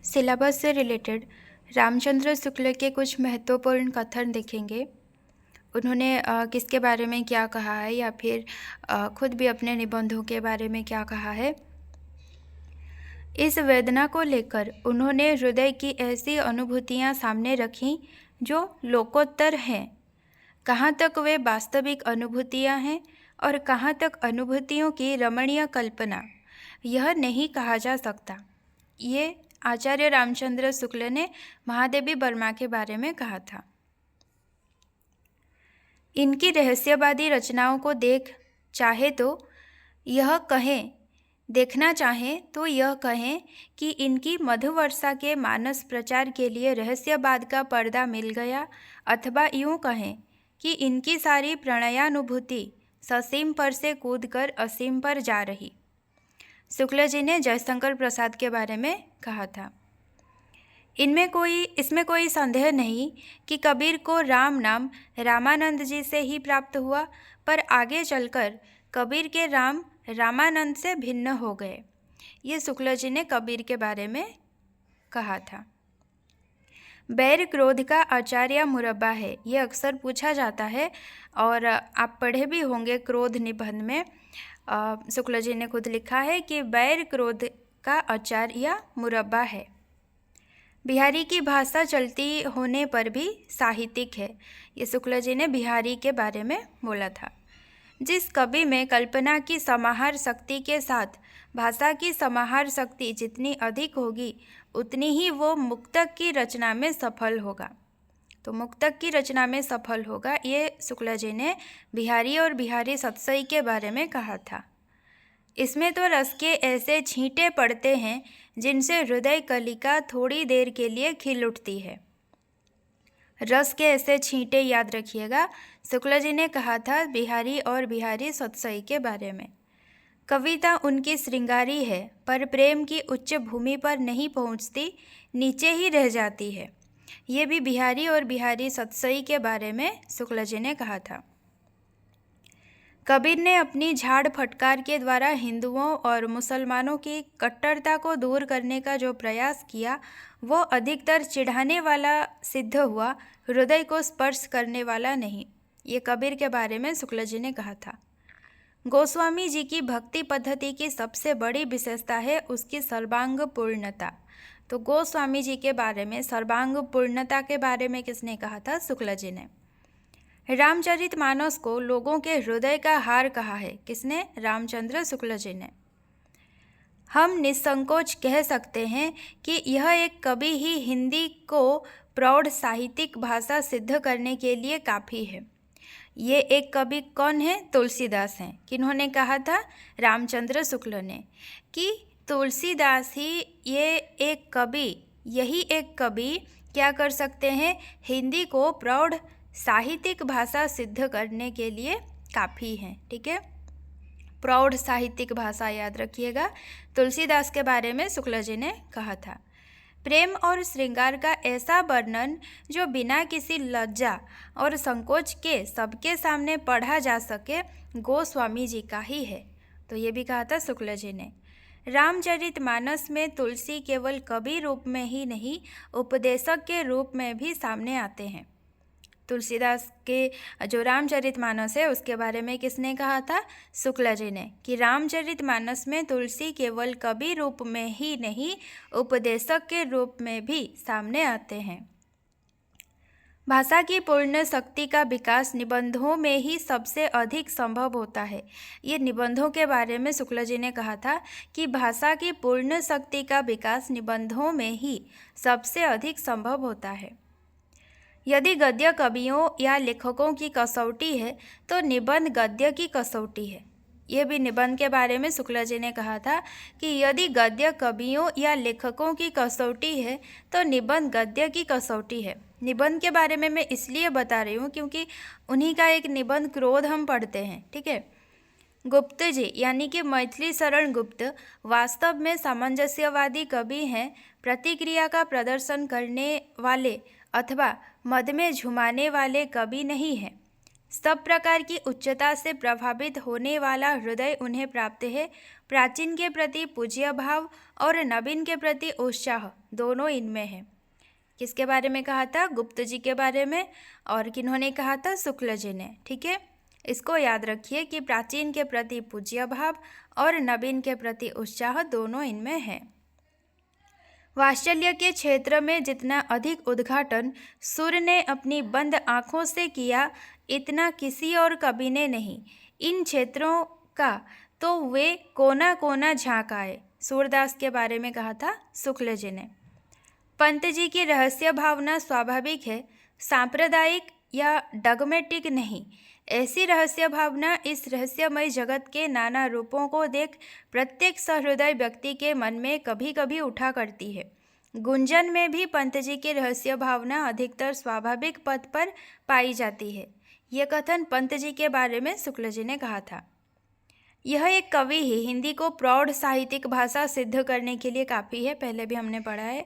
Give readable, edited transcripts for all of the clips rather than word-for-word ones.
Syllabus से related Ramchandra Shukla के कुछ महत्वपूर्ण कथन देखेंगे। उन्होंने किसके बारे में क्या कहा है या फिर खुद भी अपने निबंधों के बारे में क्या कहा है। इस वेदना को लेकर उन्होंने हृदय की ऐसी अनुभूतियाँ सामने रखीं जो लोकोत्तर हैं। कहाँ तक वे वास्तविक अनुभूतियाँ हैं और कहाँ तक अनुभूतियों की रमणीय कल्पना, यह नहीं कहा जा सकता। ये आचार्य रामचंद्र शुक्ल ने महादेवी वर्मा के बारे में कहा था। इनकी रहस्यवादी रचनाओं को देखना चाहें तो यह कहें कि इनकी मधुवर्षा के मानस प्रचार के लिए रहस्यवाद का पर्दा मिल गया, अथवा यूँ कहें कि इनकी सारी प्रणयानुभूति ससीम पर से कूदकर असीम पर जा रही। शुक्ल जी ने जयशंकर प्रसाद के बारे में कहा था, इसमें कोई संदेह नहीं कि कबीर को राम नाम रामानंद जी से ही प्राप्त हुआ, पर आगे चलकर कबीर के राम रामानंद से भिन्न हो गए। ये शुक्ल जी ने कबीर के बारे में कहा था। बैर क्रोध का आचार्य मुरब्बा है, ये अक्सर पूछा जाता है और आप पढ़े भी होंगे क्रोध निबंध में। शुक्ल जी ने खुद लिखा है कि बैर क्रोध का आचार्य मुरब्बा है। बिहारी की भाषा चलती होने पर भी साहित्यिक है, ये शुक्ल जी ने बिहारी के बारे में बोला था। जिस कवि में कल्पना की समाहार शक्ति के साथ भाषा की समाहार शक्ति जितनी अधिक होगी, उतनी ही वो मुक्तक की रचना में सफल होगा। तो मुक्तक की रचना में सफल होगा, ये शुक्ल जी ने बिहारी और बिहारी सतसई के बारे में कहा था। इसमें तो रस के ऐसे छींटे पड़ते हैं जिनसे हृदय कलिका थोड़ी देर के लिए खिल उठती है। रस के ऐसे छींटे याद रखिएगा, शुक्ल जी ने कहा था बिहारी और बिहारी सतसई के बारे में। कविता उनकी श्रृंगारी है, पर प्रेम की उच्च भूमि पर नहीं पहुंचती, नीचे ही रह जाती है। ये भी बिहारी और बिहारी सतसई के बारे में शुक्ल जी ने कहा था। कबीर ने अपनी झाड़ फटकार के द्वारा हिंदुओं और मुसलमानों की कट्टरता को दूर करने का जो प्रयास किया, वो अधिकतर चिढ़ाने वाला सिद्ध हुआ, हृदय को स्पर्श करने वाला नहीं। ये कबीर के बारे में शुक्ल जी ने कहा था। गोस्वामी जी की भक्ति पद्धति की सबसे बड़ी विशेषता है उसकी सर्वांग पूर्णता। तो गोस्वामी जी के बारे में सर्वांग पूर्णता के बारे में किसने कहा था? शुक्ल जी ने। रामचरितमानस को लोगों के हृदय का हार कहा है, किसने? रामचंद्र शुक्ल जी ने। हम निसंकोच कह सकते हैं कि यह एक कवि ही हिंदी को प्रौढ़ साहित्यिक भाषा सिद्ध करने के लिए काफ़ी है। ये एक कवि कौन है? तुलसीदास हैं। किन्होंने कहा था? रामचंद्र शुक्ल ने, कि तुलसीदास ही यही एक कवि क्या कर सकते हैं? हिंदी को प्रौढ़ साहित्यिक भाषा सिद्ध करने के लिए काफ़ी हैं। ठीक है, प्रौढ़ साहित्यिक भाषा याद रखिएगा। तुलसीदास के बारे में शुक्ल जी ने कहा था। प्रेम और श्रृंगार का ऐसा वर्णन जो बिना किसी लज्जा और संकोच के सबके सामने पढ़ा जा सके, गोस्वामी जी का ही है। तो ये भी कहा था शुक्ल जी ने। रामचरितमानस में तुलसी केवल कवि रूप में ही नहीं, उपदेशक के रूप में भी सामने आते हैं। तुलसीदास के जो रामचरितमानस है उसके बारे में किसने कहा था? शुक्ल जी ने, कि रामचरितमानस में तुलसी केवल कवि रूप में ही नहीं, उपदेशक के रूप में भी सामने आते हैं। भाषा की पूर्ण शक्ति का विकास निबंधों में ही सबसे अधिक संभव होता है। ये निबंधों के बारे में शुक्ल जी ने कहा था कि भाषा की पूर्ण शक्ति का विकास निबंधों में ही सबसे अधिक संभव होता है। यदि गद्य कवियों या लेखकों की कसौटी है तो निबंध गद्य की कसौटी है। यह भी निबंध के बारे में शुक्ल जी ने कहा था कि यदि गद्य कवियों या लेखकों की कसौटी है तो निबंध गद्य की कसौटी है। निबंध के बारे में मैं इसलिए बता रही हूँ क्योंकि उन्हीं का एक निबंध क्रोध हम पढ़ते हैं। ठीक है, गुप्त जी यानी कि मैथिली शरण गुप्त वास्तव में सामंजस्यवादी कवि हैं। प्रतिक्रिया का प्रदर्शन करने वाले अथवा मद में झुमाने वाले कवि नहीं हैं। सब प्रकार की उच्चता से प्रभावित होने वाला हृदय उन्हें प्राप्त है। प्राचीन के प्रति पूज्य भाव और नवीन के प्रति उत्साह दोनों इनमें है। किसके बारे में कहा था? गुप्त जी के बारे में। और किन्होंने कहा था? शुक्ल जी ने। ठीक है, इसको याद रखिए कि प्राचीन के प्रति पूज्य भाव और नवीन के प्रति उत्साह दोनों इनमें है। वात्सल्य के क्षेत्र में जितना अधिक उद्घाटन सूर्य ने अपनी बंद आँखों से किया, इतना किसी और कवि ने नहीं। इन क्षेत्रों का तो वे कोना कोना झाँक आए। सूरदास के बारे में कहा था शुक्ल जी ने। पंत जी की रहस्य भावना स्वाभाविक है, सांप्रदायिक या डगमेटिक नहीं। ऐसी रहस्य भावना इस रहस्यमय जगत के नाना रूपों को देख प्रत्येक सहृदय व्यक्ति के मन में कभी कभी उठा करती है। गुंजन में भी पंत जी की रहस्य भावना अधिकतर स्वाभाविक पद पर पाई जाती है। यह कथन पंत जी के बारे में शुक्ल जी ने कहा था। यह एक कवि ही हिंदी को प्रौढ़ साहित्यिक भाषा सिद्ध करने के लिए काफ़ी है, पहले भी हमने पढ़ा है।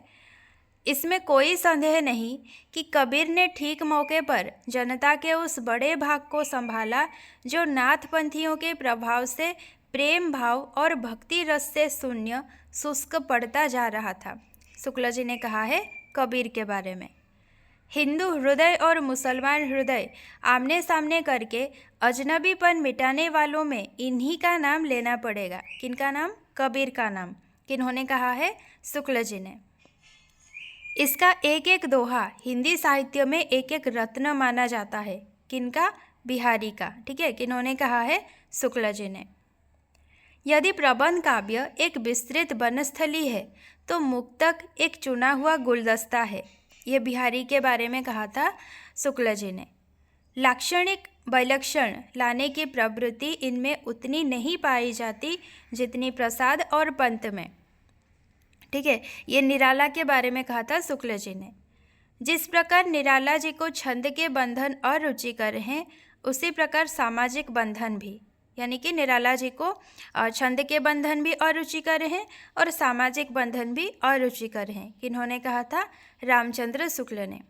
इसमें कोई संदेह नहीं कि कबीर ने ठीक मौके पर जनता के उस बड़े भाग को संभाला जो नाथपंथियों के प्रभाव से प्रेम भाव और भक्ति रस से शून्य शुष्क पड़ता जा रहा था। शुक्ल जी ने कहा है कबीर के बारे में। हिंदू हृदय और मुसलमान हृदय आमने सामने करके अजनबीपन मिटाने वालों में इन्हीं का नाम लेना पड़ेगा। किनका नाम? कबीर का नाम। किन्होंने कहा है? शुक्ल जी ने। इसका एक एक दोहा हिंदी साहित्य में एक एक रत्न माना जाता है। किनका? बिहारी का। ठीक है, किन्होंने कहा है? शुक्ल जी ने। यदि प्रबंध काव्य एक विस्तृत वनस्थली है तो मुक्तक एक चुना हुआ गुलदस्ता है। ये बिहारी के बारे में कहा था शुक्ल जी ने। लाक्षणिक वैलक्षण लाने की प्रवृत्ति इनमें उतनी नहीं पाई जाती जितनी प्रसाद और पंत में। ठीक है, ये निराला के बारे में कहा था शुक्ल जी ने। जिस प्रकार निराला जी को छंद के बंधन अरुचिकर हैं, उसी प्रकार सामाजिक बंधन भी, यानी कि निराला जी को छंद के बंधन भी अरुचिकर हैं और सामाजिक बंधन भी अरुचिकर हैं। किन्होंने कहा था? रामचंद्र शुक्ल ने।